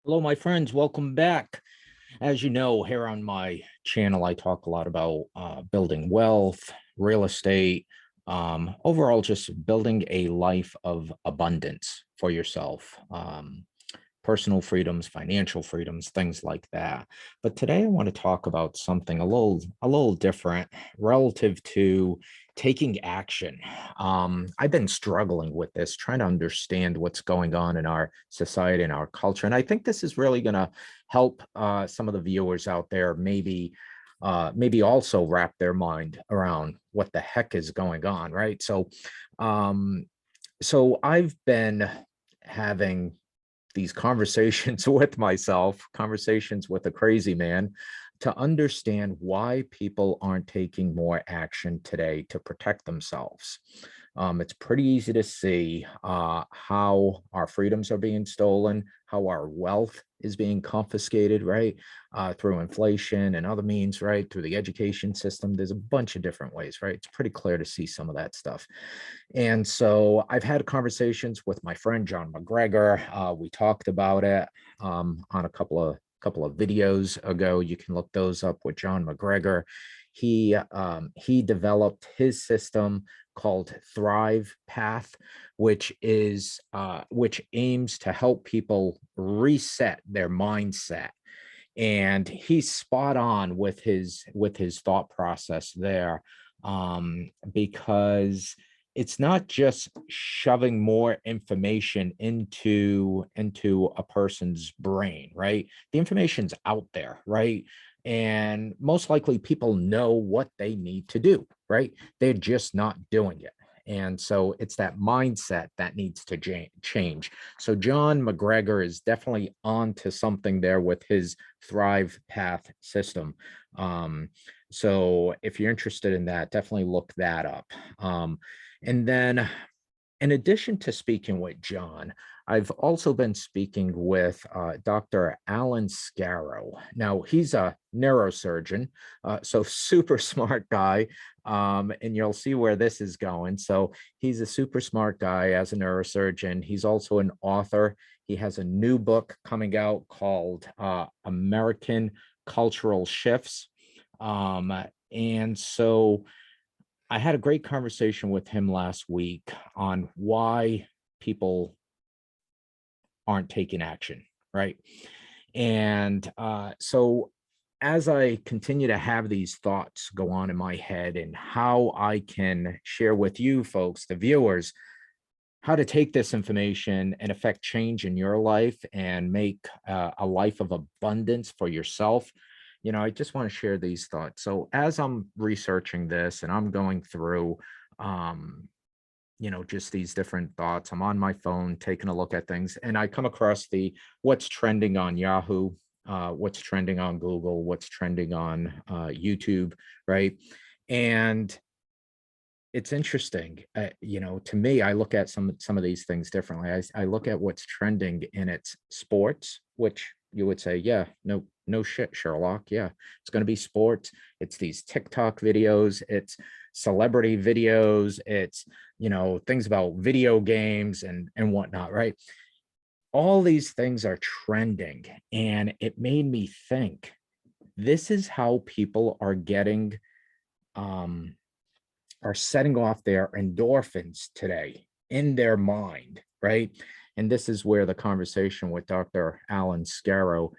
Hello, my friends. Welcome back. As you know, here on my channel, I talk a lot about building wealth, real estate, overall, just building a life of abundance for yourself, personal freedoms, financial freedoms, things like that. But today, I want to talk about something a little different relative to taking action. I've been struggling with this, trying to understand what's going on in our society and our culture, and I think this is really going to help some of the viewers out there maybe also wrap their mind around what the heck is going on, right? Um, so I've been having these conversations with myself, conversations with a crazy man, to understand why people aren't taking more action today to protect themselves. It's pretty easy to see how our freedoms are being stolen, how our wealth is being confiscated, right? Through inflation and other means, right? Through the education system. There's a bunch of different ways, right? It's pretty clear to see some of that stuff. And so I've had conversations with my friend John McGregor. We talked about it on a couple of videos ago. You can look those up with John McGregor. He developed his system called Thrive Path, which aims to help people reset their mindset. And he's spot on with his thought process there, because it's not just shoving more information into a person's brain, right? The information's out there, right? And most likely people know what they need to do, right? They're just not doing it. And so it's that mindset that needs to change. So John McGregor is definitely on to something there with his Thrive Path system. Um, so if you're interested in that, definitely look that up. And then in addition to speaking with John, I've also been speaking with Dr. Alan Scarrow. Now, he's a neurosurgeon, so super smart guy, and you'll see where this is going. So he's a super smart guy as a neurosurgeon. He's also an author. He has a new book coming out called American Cultural Shifts. And so I had a great conversation with him last week on why people aren't taking action, right? And so as I continue to have these thoughts go on in my head and how I can share with you folks, the viewers, how to take this information and affect change in your life and make a life of abundance for yourself. I just want to share these thoughts. So as I'm researching this and I'm going through, um, just these different thoughts, I'm on my phone taking a look at things, and I come across the what's trending on Yahoo, what's trending on Google, what's trending on YouTube, right? And it's interesting. To me, I look at some of these things differently. I look at what's trending in its sports, which you would say, yeah, no shit, Sherlock. Yeah, it's going to be sports. It's these TikTok videos. It's celebrity videos. It's things about video games and whatnot. Right. All these things are trending, and it made me think. This is how people um are setting off their endorphins today in their mind, right? And this is where the conversation with Dr. Alan Scarrow,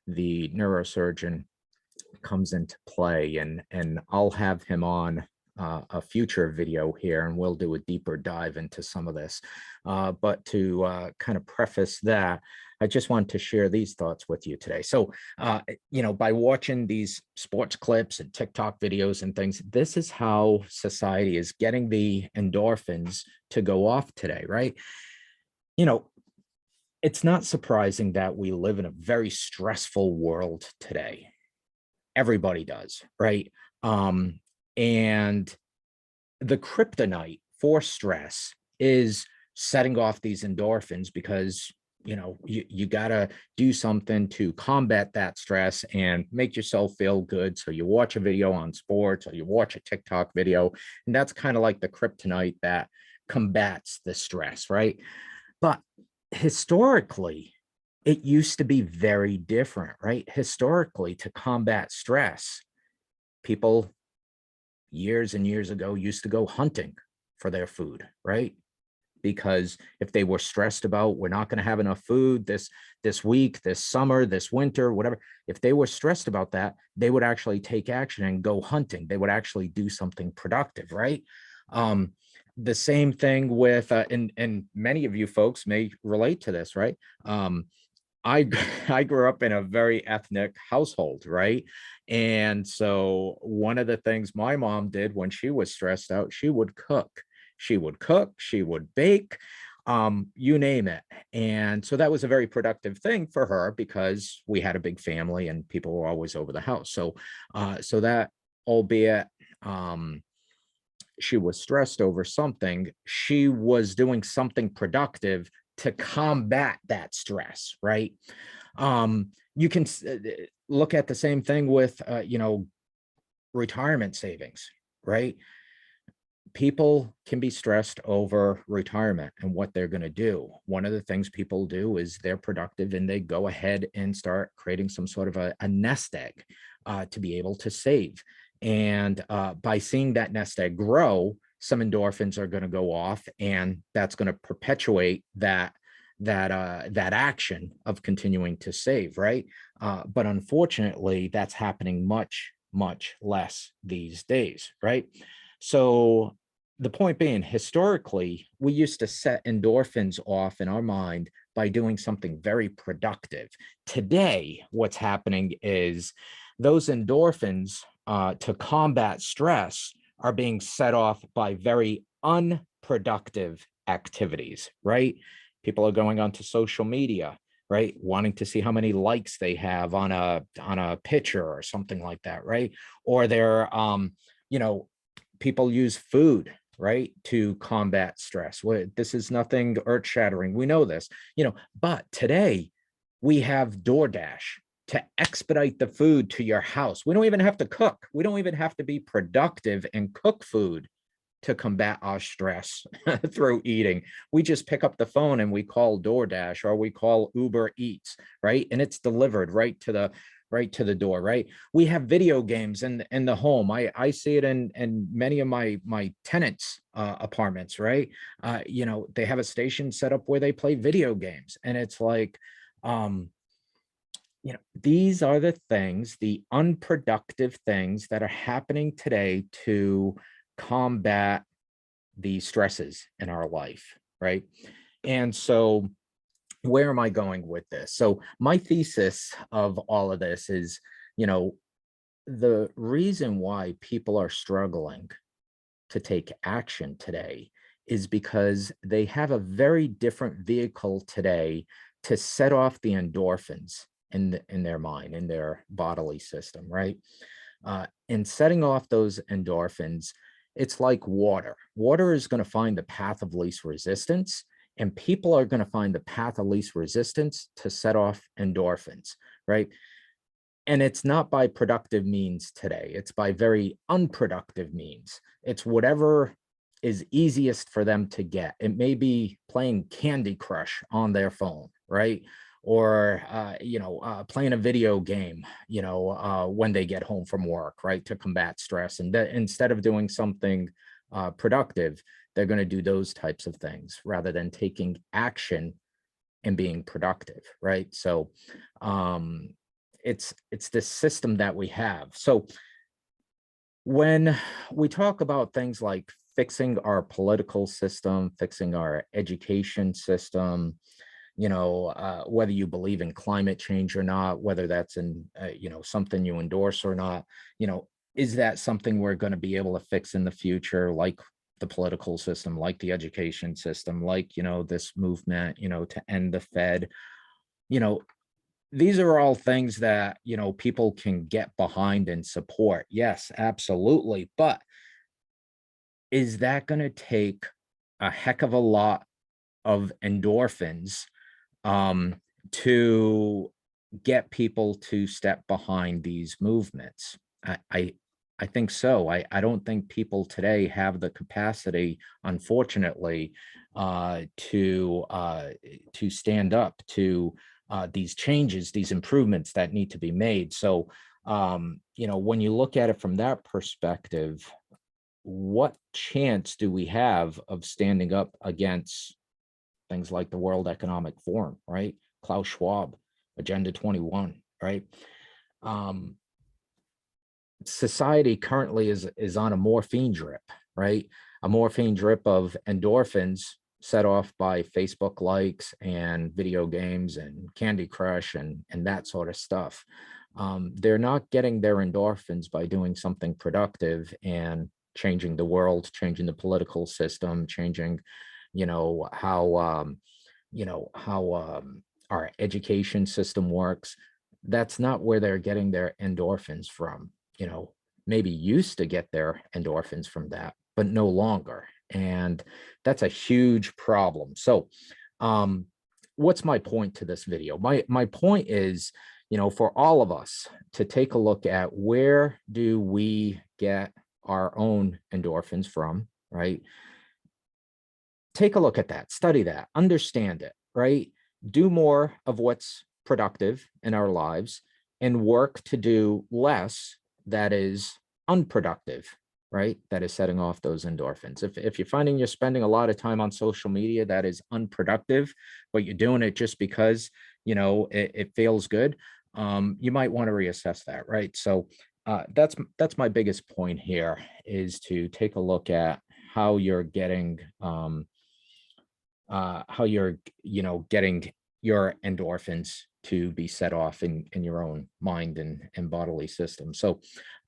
the neurosurgeon, comes into play. And I'll have him on a future video here, and we'll do a deeper dive into some of this. But to kind of preface that, I just want to share these thoughts with you today. So, by watching these sports clips and TikTok videos and things, this is how society is getting the endorphins to go off today, right? You know, it's not surprising that we live in a very stressful world today. Everybody does, right? Um, and the kryptonite for stress is setting off these endorphins because you got to do something to combat that stress and make yourself feel good. So you watch a video on sports or you watch a TikTok video, and that's kind of like the kryptonite that combats the stress, right? But historically, It used to be very different, right? Historically, to combat stress, people years and years ago used to go hunting for their food, right? Because if they were stressed about we're not going to have enough food this week, this summer, this winter, whatever, if they were stressed about that, they would actually take action and go hunting. They would actually do something productive, right? um the same thing with and many of you folks may relate to this, right? I I grew up in a very ethnic household, right? And so one of the things my mom did when she was stressed out, she would cook. She would cook, she would bake, you name it. And so that was a very productive thing for her because we had a big family and people were always over the house. So that, albeit she was stressed over something, she was doing something productive to combat that stress, right? You can look at the same thing with, retirement savings, right? People can be stressed over retirement and what they're going to do. One of the things people do is they're productive and they go ahead and start creating some sort of a nest egg to be able to save. And by seeing that nest egg grow, some endorphins are going to go off, and that's going to perpetuate that action of continuing to save, right? But unfortunately, that's happening much less these days, right? So the point being, historically, we used to set endorphins off in our mind by doing something very productive. Today, what's happening is those endorphins to combat stress are being set off by very unproductive activities, right? People are going onto social media, right? Wanting to see how many likes they have on a picture or something like that, right? Or they're you know, people use food, right, to combat stress. This is nothing earth shattering. We know this, but today we have DoorDash to expedite the food to your house. We don't even have to cook. We don't even have to be productive and cook food to combat our stress through eating. We just pick up the phone and we call DoorDash or we call Uber Eats, right? And it's delivered right to the door, right? We have video games in the home. I see it in many of my tenants apartments, right? They have a station set up where they play video games, and it's like, um these are the things, the unproductive things that are happening today to combat the stresses in our life, right? And so, where am I going with this? So, my thesis of all of this is, you know, the reason why people are struggling to take action today is because they have a very different vehicle today to set off the endorphins in their mind, in their bodily system, right? In setting off those endorphins, it's like water. Water is going to find the path of least resistance, and people are going to find the path of least resistance to set off endorphins, right? And it's not by productive means today. It's by very unproductive means. It's whatever is easiest for them to get. It may be playing Candy Crush on their phone, right? Or playing a video game, when they get home from work, right, to combat stress. And that instead of doing something productive, they're going to do those types of things rather than taking action and being productive, right? So it's this system that we have. So when we talk about things like fixing our political system, fixing our education system, whether you believe in climate change or not, whether that's in something you endorse or not, is that something we're going to be able to fix in the future, like the political system, like the education system, like this movement to end the Fed? you know these are all things that people can get behind and support. Yes, absolutely. But is that going to take a heck of a lot of endorphins um to get people to step behind these movements? I think so. I don't think people today have the capacity, unfortunately, to stand up to these changes, these improvements that need to be made. So, when you look at it from that perspective, what chance do we have of standing up against things like the World Economic Forum, right? Klaus Schwab, Agenda 21, right? Um, Society currently is on a morphine drip, right? A morphine drip of endorphins set off by Facebook likes and video games and Candy Crush and that sort of stuff. They're not getting their endorphins by doing something productive and changing the world, changing the political system, changing, how our education system works. That's not where they're getting their endorphins from. Maybe used to get their endorphins from that, but no longer. And that's a huge problem. So, what's my point to this video? My point is, for all of us to take a look at, where do we get our own endorphins from, right? Take a look at that, study that, understand it, right? Do more of what's productive in our lives and work to do less that is unproductive, right? That is setting off those endorphins. If you're finding you're spending a lot of time on social media that is unproductive, but you're doing it just because, it feels good, you might want to reassess that, right? So that's my biggest point here, is to take a look at how you're getting getting your endorphins to be set off in your own mind and bodily system. So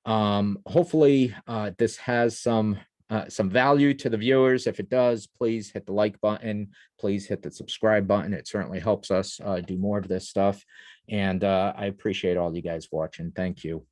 hopefully this has some value to the viewers. If it does, please hit the like button, please hit the subscribe button. It certainly helps us do more of this stuff. And I appreciate all you guys watching. Thank you.